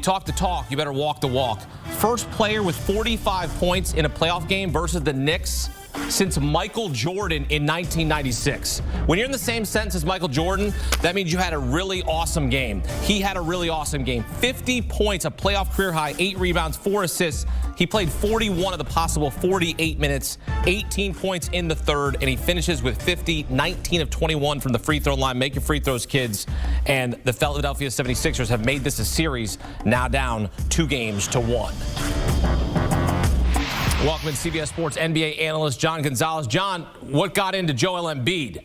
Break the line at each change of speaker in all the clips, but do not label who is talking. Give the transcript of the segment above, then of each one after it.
Talk the talk, you better walk the walk. First player with 45 points in a playoff game versus the Knicks since Michael Jordan in 1996. When you're in the same sentence as Michael Jordan, that means you had a really awesome game. He had a really awesome game. 50 points, a playoff career high, 8 rebounds, 4 assists. He played 41 of the possible 48 minutes, 18 points in the third, and he finishes with 50, 19 of 21 from the free throw line. Make your free throws, kids. And the Philadelphia 76ers have made this a series, now down 2-1. Welcome to CBS Sports NBA analyst John Gonzalez. John, what got into Joel Embiid?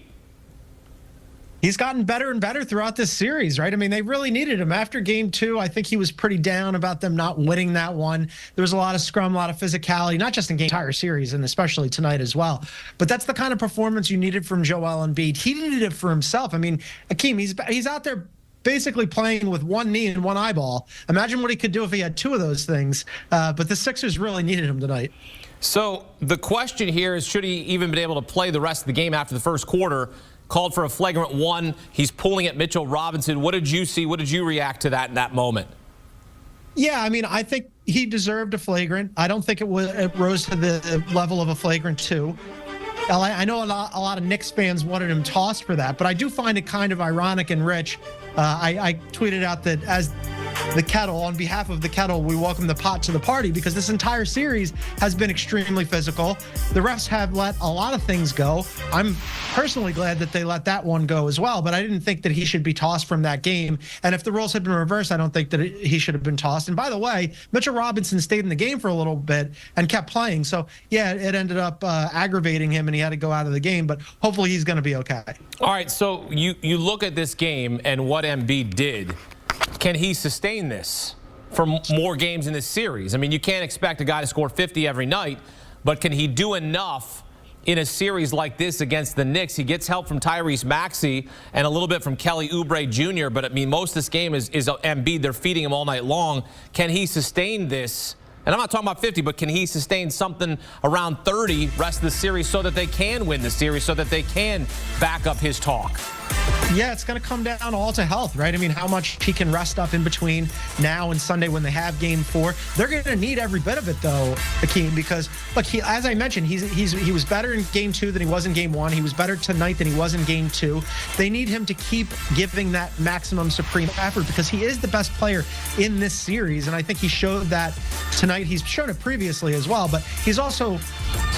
He's gotten better and better throughout this series, right? I mean, they really needed him. After game 2, I think he was pretty down about them not winning that one. There was a lot of scrum, a lot of physicality, not just in the entire series, and especially tonight as well. But that's the kind of performance you needed from Joel Embiid. He needed it for himself. I mean, Akeem, he's out there basically playing with one knee and one eyeball. Imagine what he could do if he had 2 of those things. But the Sixers really needed him tonight.
So the question here is, should he even been able to play the rest of the game after the first quarter? Called for a flagrant 1. He's pulling at Mitchell Robinson. What did you see? What did you react to that in that moment?
Yeah, I mean, I think he deserved a flagrant. I don't think it rose to the level of a flagrant 2. I know a lot of Knicks fans wanted him tossed for that, but I do find it kind of ironic and rich. I tweeted out that as the Kettle, on behalf of the Kettle, we welcome the pot to the party, because this entire series has been extremely physical. The refs have let a lot of things go. I'm personally glad that they let that one go as well, but I didn't think that he should be tossed from that game. And if the roles had been reversed, I don't think that he should have been tossed. And by the way, Mitchell Robinson stayed in the game for a little bit and kept playing. So, yeah, it ended up aggravating him, and he had to go out of the game, but hopefully he's going to be okay.
All right, so you look at this game and what Embiid did. Can he sustain this for more games in this series? I mean, you can't expect a guy to score 50 every night, but can he do enough in a series like this against the Knicks? He gets help from Tyrese Maxey and a little bit from Kelly Oubre Jr., but I mean, most of this game is Embiid. They're feeding him all night long. Can he sustain this? And I'm not talking about 50, but can he sustain something around 30 rest of the series so that they can win the series, so that they can back up his talk?
Yeah, it's going to come down all to health, right? I mean, how much he can rest up in between now and Sunday when they have game 4. They're going to need every bit of it, though, Akeem, because, look, as I mentioned, he was better in game 2 than he was in game 1. He was better tonight than he was in game 2. They need him to keep giving that maximum supreme effort, because he is the best player in this series, and I think he showed that tonight. He's shown it previously as well, but he's also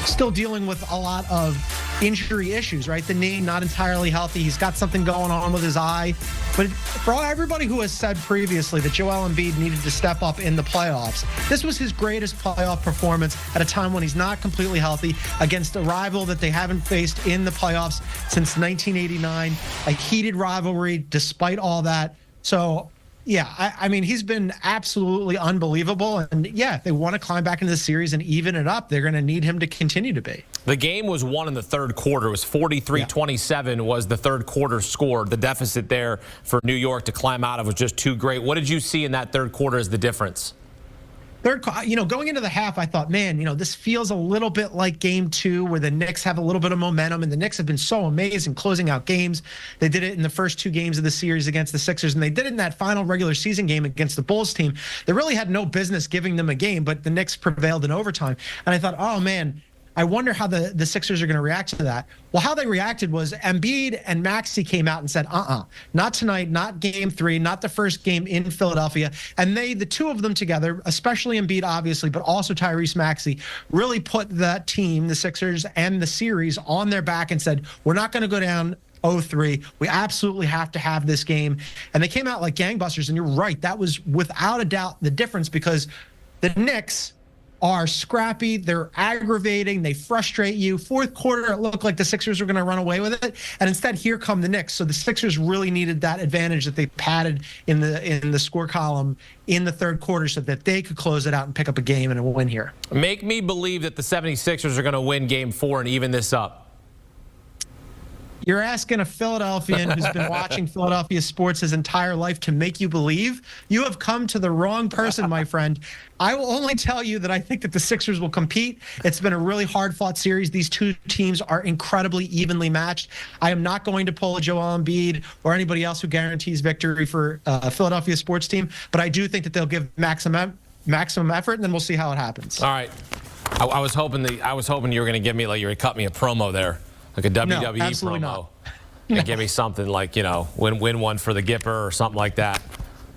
still dealing with a lot of injury issues, right? The knee, not entirely healthy. He's got something going on with his eye. But for everybody who has said previously that Joel Embiid needed to step up in the playoffs, this was his greatest playoff performance at a time when he's not completely healthy, against a rival that they haven't faced in the playoffs since 1989. A heated rivalry despite all that. So, yeah, I mean, he's been absolutely unbelievable. And, yeah, if they want to climb back into the series and even it up, they're going to need him to continue to be.
The game was won in the third quarter. It was 43-27 was the third quarter score. The deficit there for New York to climb out of was just too great. What did you see in that third quarter as the difference?
Going into the half, I thought, man, this feels a little bit like game 2, where the Knicks have a little bit of momentum, and the Knicks have been so amazing closing out games. They did it in the first 2 games of the series against the Sixers, and they did it in that final regular season game against the Bulls team. They really had no business giving them a game, but the Knicks prevailed in overtime. And I thought, oh, man, I wonder how the Sixers are going to react to that. Well, how they reacted was Embiid and Maxey came out and said, not tonight, not game 3, not the first game in Philadelphia. And the 2 of them together, especially Embiid, obviously, but also Tyrese Maxey, really put that team, the Sixers and the series, on their back and said, we're not going to go down 0-3. We absolutely have to have this game. And they came out like gangbusters. And you're right, that was without a doubt the difference, because the Knicks are scrappy, they're aggravating, they frustrate you. Fourth quarter, it looked like the Sixers were going to run away with it, and instead, here come the Knicks. So the Sixers really needed that advantage that they padded in the score column in the third quarter, so that they could close it out and pick up a game and a win here.
Make me believe that the 76ers are going to win game 4 and even this up.
You're asking a Philadelphian who's been watching Philadelphia sports his entire life to make you believe. You have come to the wrong person, my friend. I will only tell you that I think that the Sixers will compete. It's been a really hard-fought series. These two teams are incredibly evenly matched. I am not going to pull a Joel Embiid or anybody else who guarantees victory for a Philadelphia sports team, but I do think that they'll give maximum effort, and then we'll see how it happens.
All right. I was hoping you were going to give me, like, you were cut me a promo there, like a WWE promo.
Not.
And give me something like, win one for the Gipper or something like that.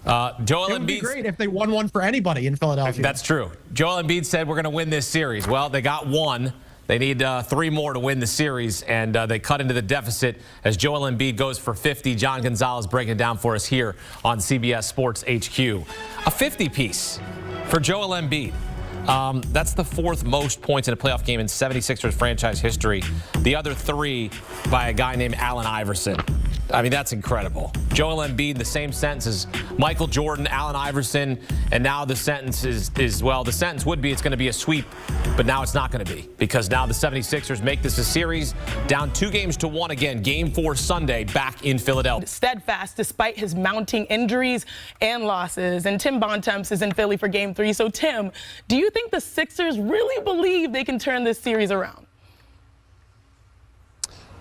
Joel Embiid.
It would be great if they won one for anybody in Philadelphia.
That's true. Joel Embiid said we're going to win this series. Well, they got one. They need 3 more to win the series, and they cut into the deficit as Joel Embiid goes for 50. John Gonzalez breaking it down for us here on CBS Sports HQ. A 50-piece for Joel Embiid. That's the 4th most points in a playoff game in 76ers franchise history. The other 3 by a guy named Allen Iverson. I mean, that's incredible. Joel Embiid, the same sentence as Michael Jordan, Allen Iverson, and now the sentence is well, the sentence would be it's going to be a sweep, but now it's not going to be because now the 76ers make this a series down 2-1 again. Game 4 Sunday back in Philadelphia.
Steadfast despite his mounting injuries and losses, and Tim Bontemps is in Philly for Game 3. So, Tim, do you think the Sixers really believe they can turn this series around?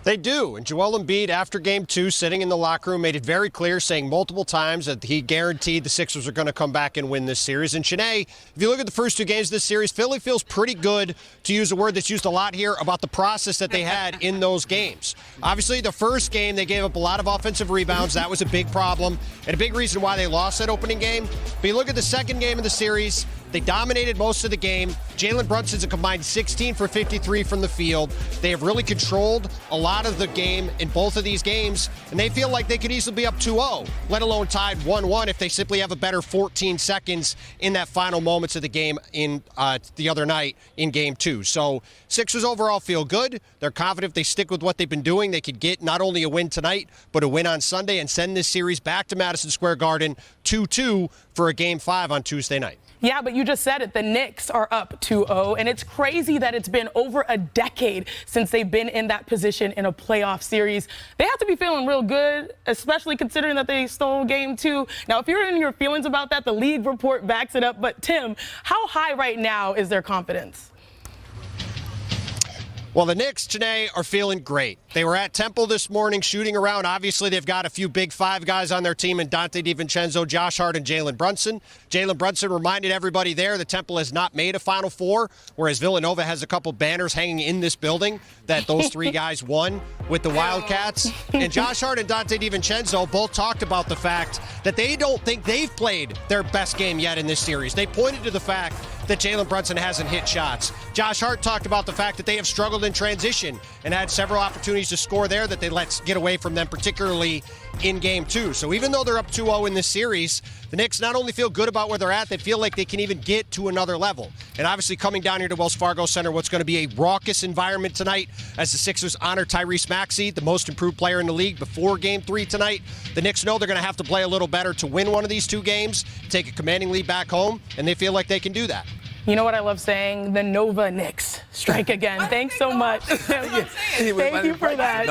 They do. And Joel Embiid, after Game 2, sitting in the locker room, made it very clear, saying multiple times that he guaranteed the Sixers are going to come back and win this series. And Shanae, if you look at the first 2 games of this series, Philly feels pretty good, to use a word that's used a lot here, about the process that they had in those games. Obviously, the first game, they gave up a lot of offensive rebounds. That was a big problem and a big reason why they lost that opening game. But you look at the second game of the series, they dominated most of the game. Jalen Brunson's a combined 16 for 53 from the field. They have really controlled a lot of the game in both of these games, and they feel like they could easily be up 2-0, let alone tied 1-1 if they simply have a better 14 seconds in that final moments of the game in the other night in Game 2. So Sixers overall feel good. They're confident if they stick with what they've been doing, they could get not only a win tonight, but a win on Sunday and send this series back to Madison Square Garden 2-2 for a Game 5 on Tuesday night.
Yeah, but you just said it. The Knicks are up 2-0, and it's crazy that it's been over a decade since they've been in that position in a playoff series. They have to be feeling real good, especially considering that they stole Game 2. Now, if you're in your feelings about that, the league report backs it up. But, Tim, how high right now is their confidence?
Well, the Knicks today are feeling great. They were at Temple this morning shooting around. Obviously, they've got a few big 5 guys on their team in Dante DiVincenzo, Josh Hart, and Jalen Brunson. Jalen Brunson reminded everybody there that Temple has not made a Final Four, whereas Villanova has a couple banners hanging in this building that those 3 guys won with the Wildcats. And Josh Hart and Dante DiVincenzo both talked about the fact that they don't think they've played their best game yet in this series. They pointed to the fact that Jalen Brunson hasn't hit shots. Josh Hart talked about the fact that they have struggled in transition and had several opportunities to score there that they let get away from them, particularly in Game 2. So even though they're up 2-0 in this series, the Knicks not only feel good about where they're at, they feel like they can even get to another level. And obviously coming down here to Wells Fargo Center, what's going to be a raucous environment tonight as the Sixers honor Tyrese Maxey, the most improved player in the league, before Game 3 tonight. The Knicks know they're going to have to play a little better to win one of these 2 games, take a commanding lead back home, and they feel like they can do that.
You know what I love saying? The Nova Knicks strike again. Thanks so much. Thank you for that.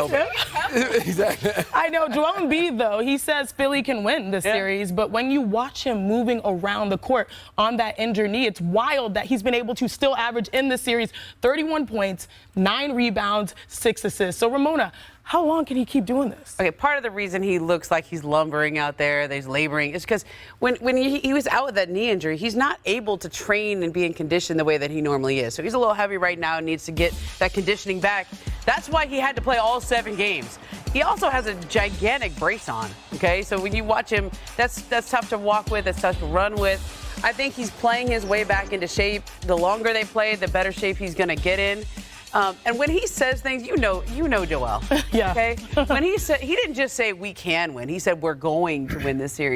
Exactly.
I know. Joel Embiid, though, he says Philly can win this series, but when you watch him moving around the court on that injured knee, it's wild that he's been able to still average in this series 31 points, 9 rebounds, 6 assists. So, Ramona, how long can he keep doing this?
Okay, part of the reason he looks like he's lumbering out there, that he's laboring, is because when he was out with that knee injury, he's not able to train and be in condition the way that he normally is. So he's a little heavy right now and needs to get that conditioning back. That's why he had to play all 7 games. He also has a gigantic brace on, okay? So when you watch him, that's tough to walk with, that's tough to run with. I think he's playing his way back into shape. The longer they play, the better shape he's going to get in. And when he says things, you know Joel.
Yeah.
Okay? When he didn't just say we can win. He said we're going to win this series.